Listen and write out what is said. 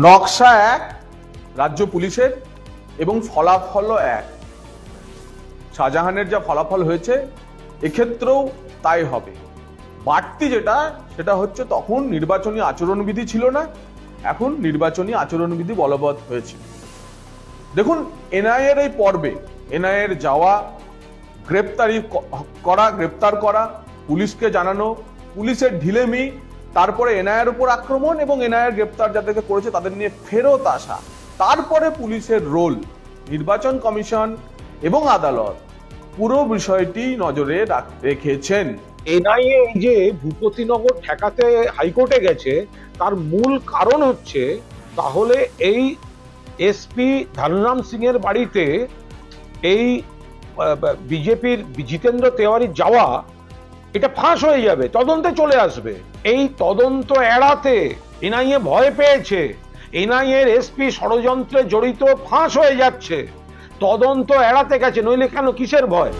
নকশা এক রাজ্য পুলিশের এবং ফলাফলও এক। শাহজাহানের যা ফলাফল হয়েছে এক্ষেত্রেও তাই হবে। বাড়তি সেটা হচ্ছে তখন নির্বাচনী আচরণবিধি ছিল না, এখন নির্বাচনী আচরণবিধি বলবৎ হয়েছে। দেখুন, এনআইএর এই পর্বে এনআইএর যাওয়া, গ্রেপ্তার করা, পুলিশকে জানানো, পুলিশের ঢিলেমি, তারপরে এনআইএর উপর আক্রমণ এবং এনআইএর গ্রেপ্তার যাদেরকে করেছে তাদের নিয়ে ফেরত আসা, তারপরে পুলিশের রোল, নির্বাচন কমিশন এবং আদালত পুরো বিষয়টি নজরে রেখেছেন। এনআইএ এই যে ভূপতিনগর ঠেকাতে হাইকোর্টে গেছে তার মূল কারণ হচ্ছে তাহলে এই এসপি ধনরাম সিং এর বাড়িতে এই বিজেপির জিতেন্দ্র তেওয়ারির যাওয়া এটা ফাঁস হয়ে যাবে, তদন্তে চলে আসবে। এই তদন্ত এড়াতে এনআইএ ভয় পেয়েছে, এনআইএর এসপি ষড়যন্ত্রে জড়িত ফাঁস হয়ে যাচ্ছে, তদন্ত এড়াতে গেছে, নইলে কেন, কিসের ভয়?